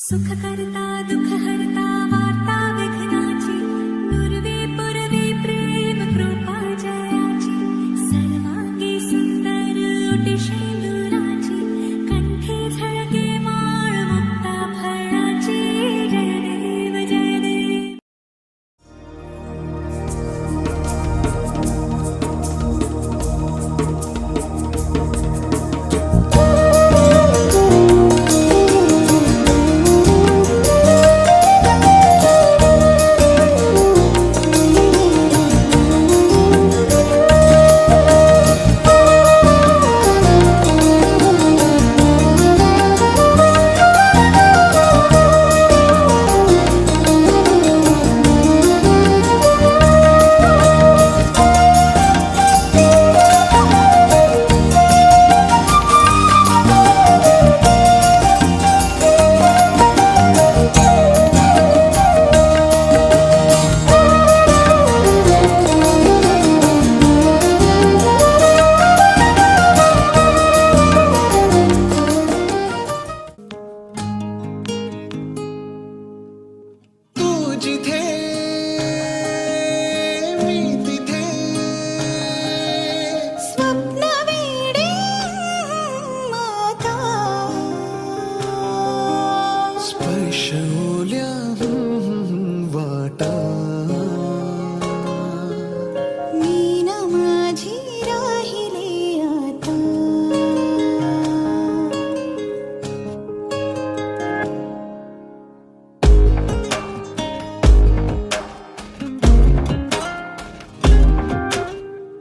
सुख करता दुःख हरता वार्ता विघ्नाची नुरवी पुरवी प्रेम कृपा जयाची सर्वांगी सुंदर ओटी शेंदुराची कंठी झळके माळ मुक्ता फळाची जय देव जय देव. जिथे मी तिथे स्वप्न वेडे माता स्पर्श ओल्या वाटा मी न माझी राहिले आता.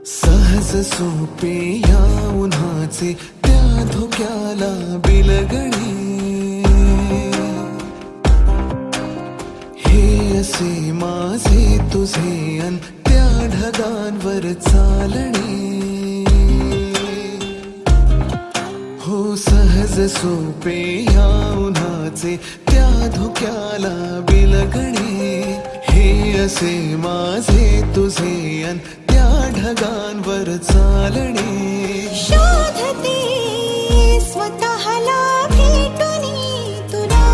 सहज सोपे या उन्हाचे त्या धोक्याला बिलगणे हे असे माझे तुझे अन त्या ढगांवर चालणे हो सहज सोपे या उन्हाचे त्या धोक्याला बिलगणे हे असे माझे तुझे अन त्या ढगांवर चालणे शोधते स्वतःला भेटूनी तुला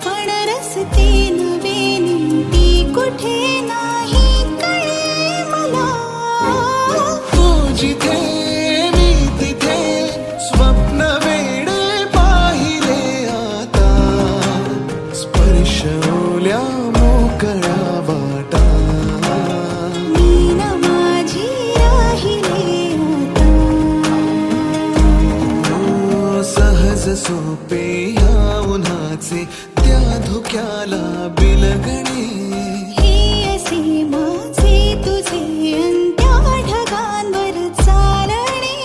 पण रस्ते नवे नेमती कुठे नाही कळे मला. तू जिथे मी तिथे स्वप्न वेडे पाहिले आता स्पर्श ओल्या मोकळ्या वाटा मी न माझी राहिले आता. हो सहज सोपे या उन्हाचे त्या धोक्याला बिलगणे हे असे माझे तुझे अन त्या ढगांवर चालणे.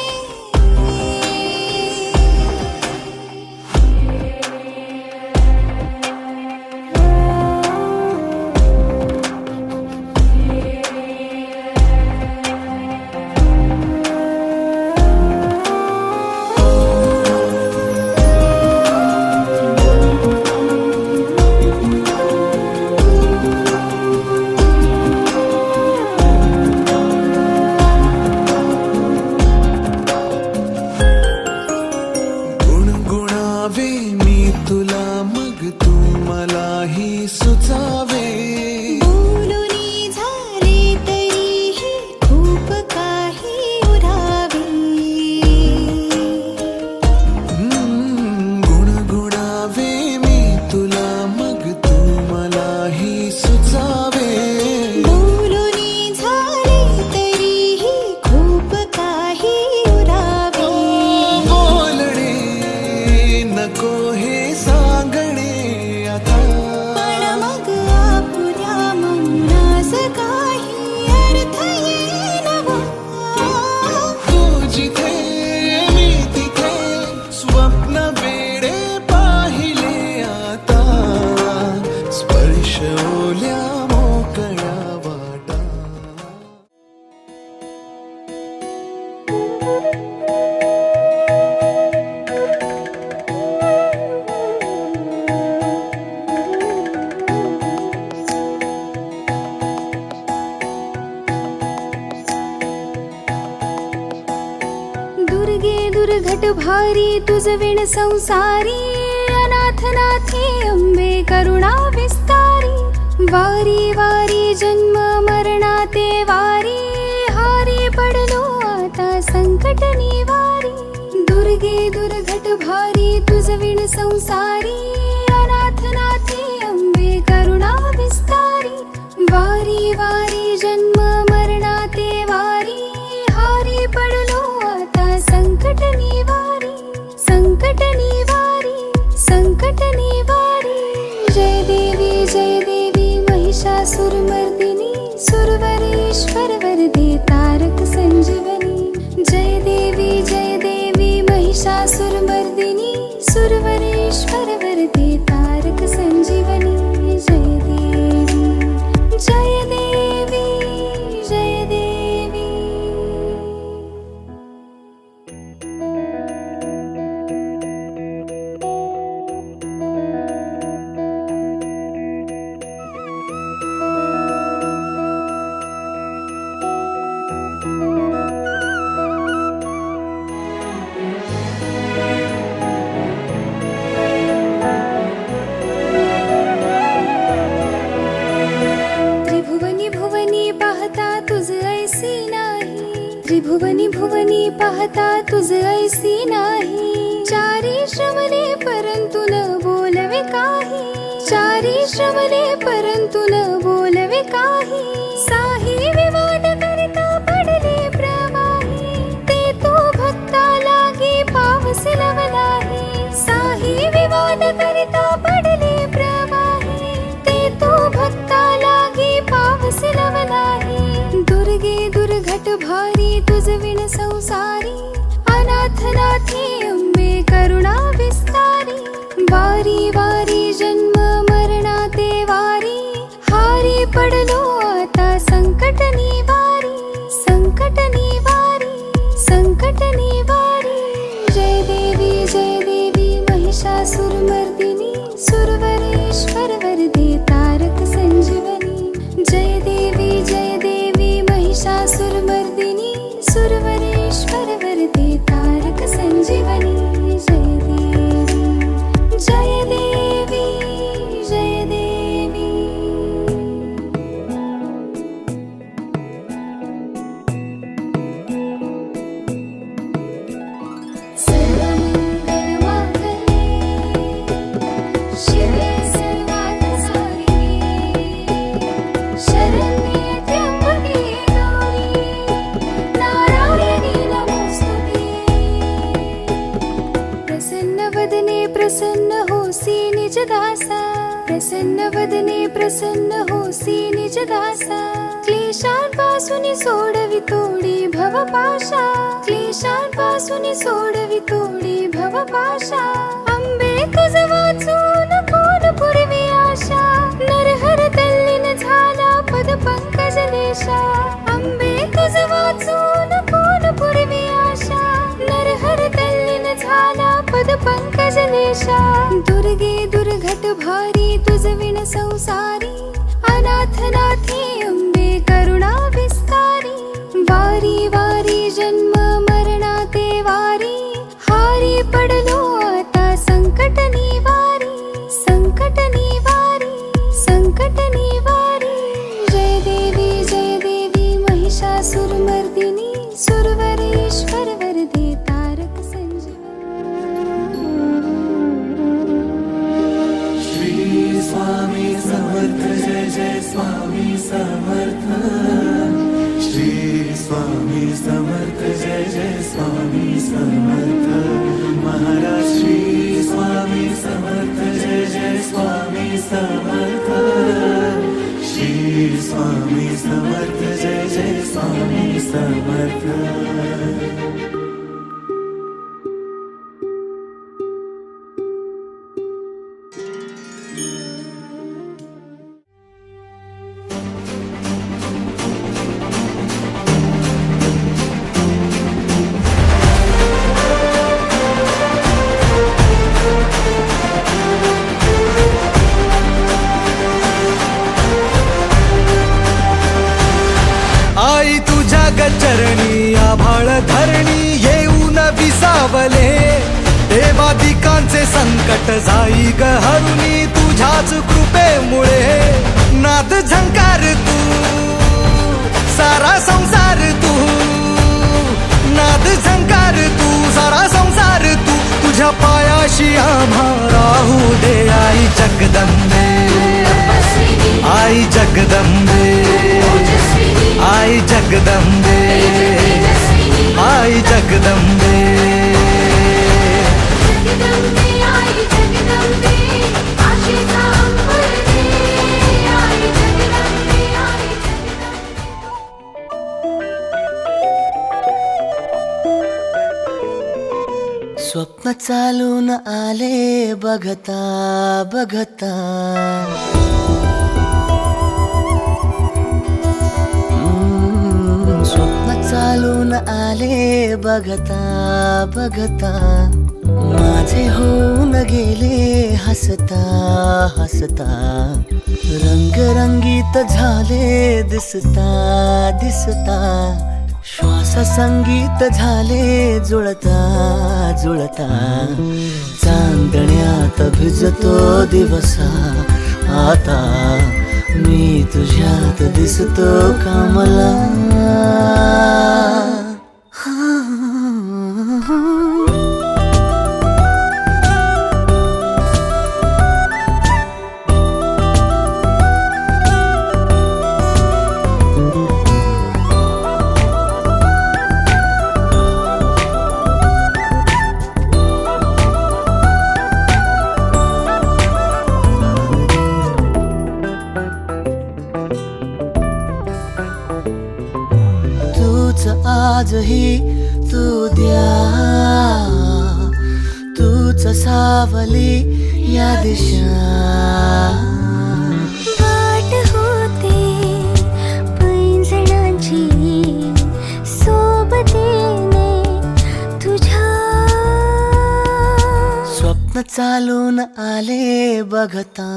गुणगुणावे मी तुला मग तू मलाही सुचावे बोलूनी झाले तरीही खूप काही उरावे. गुणगुणावे मी तुला मग तू मलाही सुचावे बोलूनी झाले तरीही खूप काही उरावे. बोलणे नको हे सांगणे आता पण मग आपुल्या मौनास काही अर्थ येईना. तू जिथे मी तिथे स्वप्न वेडे पाहिले आता स्पर्श ओल्या मोकळ्या वाटा. दुर्गे दुर्घट भारी तुझ विण संसारी अनाथ नाथे अंबे वारी वारी जन्म मरणाते वारी, हारी पडलो आता संकट निवारी. दुर्गे दुर्घट भारी तुझ विण संसारी, अनाथ नाथे अंबे करुणा विस्तारी. वारी वारी जन्म मरणाते वारी, हारी पडलो आता संकट निवारी. संकट निवारी, संकट निवारी. जय देवी महिषासुरमर्दिनी, सुरवरेश्वर वरदे तारक संजीवनी. जय देवी महिषासुरमर्दिनी, सुरवरेश्वर वरदे तारक संजीवनी. जय देवी, जय देवी, जय देवी. त्रिभुवनी भुवनी पाहता तुझ ऐसी नाही, त्रिभुवनी भुवनी पाहता तुझ ऐसी नाही. चारी श्रवणे परंतु न बोलवे काही, चारी श्रवणे परंतु न बोलवे काही. साही विवाद करता पडले प्रवाही, ते तो भक्ता लागी पावस लवलाही. साही विवाद करता पडले प्रवाही, ते तो भक्ता लागी पावस लवलाही. दुर्गे दुर्घट भारी तुझ विण संसारी, अनाथ नाथे अंबे करुणा विस्तारी. वारी वारी जन्म मरणाते वारी, हारी पडलो आता संकट निवारी. संकट निवारी, संकट निवारी. जय देवी महिषासुरमर्दिनी, सुरवरेश्वर वरदे तारक संजीवनी. जय देवी महिषासुरमर्दिनी, सुरवरेश्वर वरदे तारक संजीवनी. जय देवी, जय देवी, जय देवी. सर्वमंगल मांगल्ये, शिवे सर्वार्थ साधिके, शरण्ये त्र्यंबके गौरी, नारायणी नमोस्तुते. प्रसन्न वदने प्रसन्न होसी निज दासा, प्रसन्न वदने प्रसन्न होसी निज दासा. क्लेशांपासून सोडवी तोडी भवपाशा, क्लेशांपासून सोडवी तोडी भवपाशा. अंबे तुझ वाचून कोण पुरवी आशा, नरहर तल्लीन झाला पद पंकज लेशा. अंबे तुझ वाचून कोण पुरवी आशा, नरहर तल्लीन झाला पद पंकज लेशा. दुर्गे दुर्घट भारी तुझ विण संसारी, अनाथ नाथे अंबे करुणा विस्तारी. वारी वारी जन्म मरणाते वारी, हारी पडलो आता संकट निवारी. संकट निवारी, संकट निवारी. जय देवी महिषासुरमर्दिनी, सुरवरेश्वर वरदे तारक संजीवनी. श्री स्वामी समर्थ जय जय स्वामी समर्थ. श्री स्वामी समर्थ जय जय स्वामी समर्थ. महाराज श्री स्वामी समर्थ जय जय स्वामी समर्थ. श्री स्वामी समर्थ जय जय स्वामी समर्थ. आई तुझ्या गचरणी आभाळ धरणी येऊन विसावले. देवादिकांचे संकट जाई ग हरुणी तुझ्याच कृपेमुळे. नाद पाशी आम्हा राहू दे आई जगदंबे, आई जगदंबे, आई जगदंबे, आई जगदंबे. स्वप्न चालून आले बघता बघता, स्वप्न चालून आले बघता बघता, माझे होऊन गेले हसता हसता, रंगरंगीत झाले दिसता दिसता, श्वास संगीत झाले जुळता जुळता, चांदण्यात भिजतो दिवसा आता, मी तुझ्यात दिसतो कामला. आजही तू द्या, तूच सावली या दिशा, वाट होते पैंजणांची सोबतीने तुझ्या. स्वप्न चालून आले बघता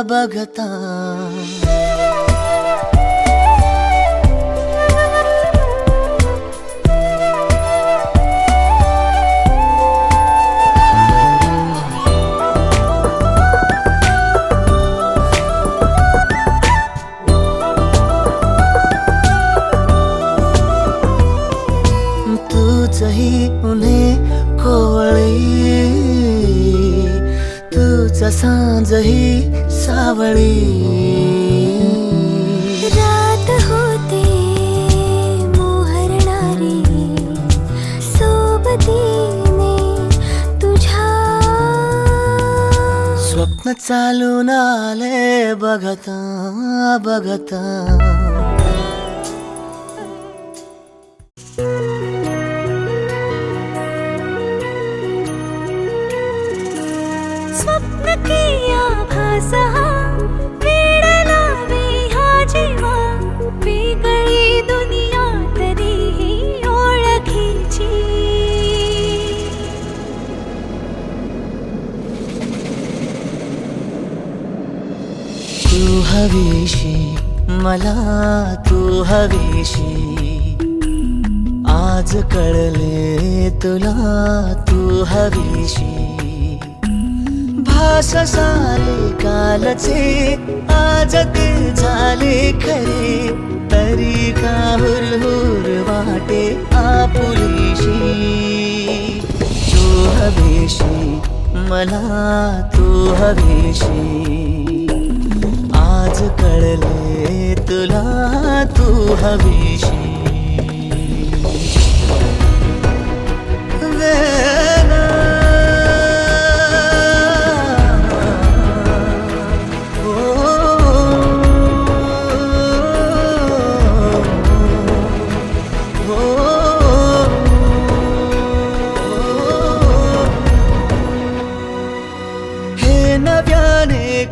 बघता, तुझही उन्हे कोवळी, तुझ सांजही सावळी, रात होते मोहरणारी सोबतीने तुझ्या. स्वप्न चालून आले बघता बघता. स्वप्न किया भासा वेड लावे हा जीवा, वेगळी दुनिया तरीही ओळखीची. तू हवीशी मला तू हवीशी, आज कळले तुला तू हवीशी, भास सारे कालचे आज ते झाले खरे, तरी का हुरहुर वाटे आपुलीशी. तू हवीशी मला तू हवीशी, आज कळले तुला तू हवीशी.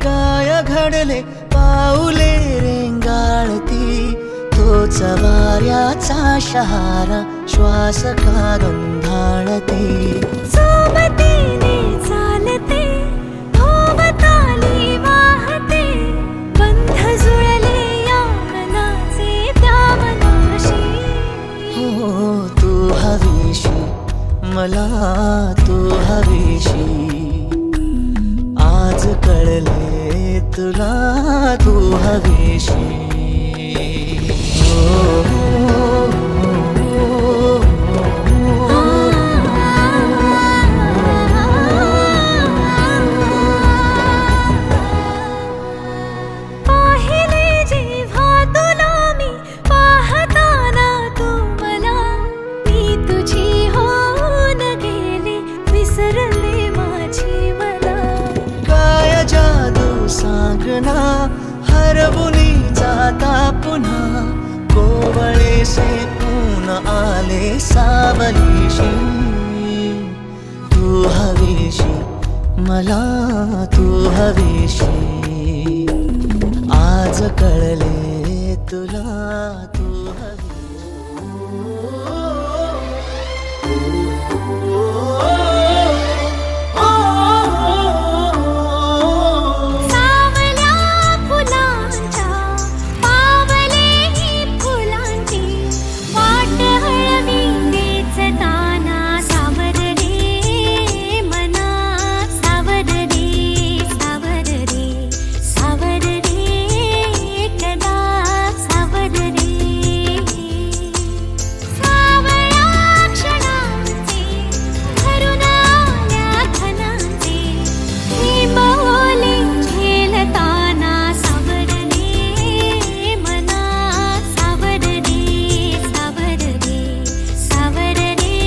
काय घडले पाऊले रेंगाळती, तोच वाऱ्याचा शहारा श्वास का गंधाळते, सोबतीने चालते भोवताली वाहते, बंध जुळले या मनाचे त्या मनाशी. हो तू हवीशी मला तू हवीशी, आज कळले तुला तू हवीशी. जसे ऊन आले सावलीशी, तू हवीशी मला तू हवीशी, आज कळले तुला तू सावल्या फुलांच्या पावलेही फुलांची वाट हळवी वेचताना सावर रे मना, सावर रे सावर रे सावर रे कदा सावर रे, सावळ्या क्षणांचे भरून आल्या खणांचे ही बोले झेलताना सावर रे मना, सावर रे सावर रे सावर रे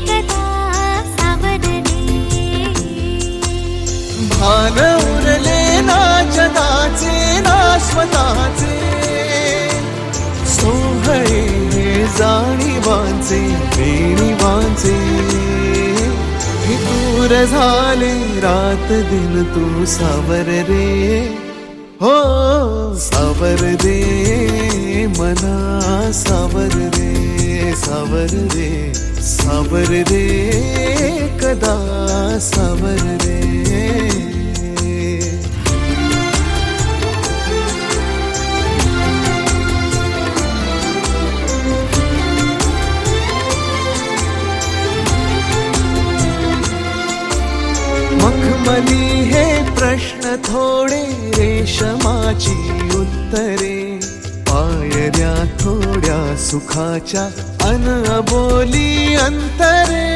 कदा सावर रे. भान उरले ना जगाचे ना स्वतःचे, सोहळे जाणीवांचे बेणीवांचे, हे दूर झाले रात दिन तू सावर रे, हो सावर रे मना, सावर रे सावर रे सावर रे कदा सावर रे. मखमली हे प्रश्न थोडे रेशमाची उत्तरे, पायऱ्या थोड्या सुखाच्या अन अबोली अंतरे,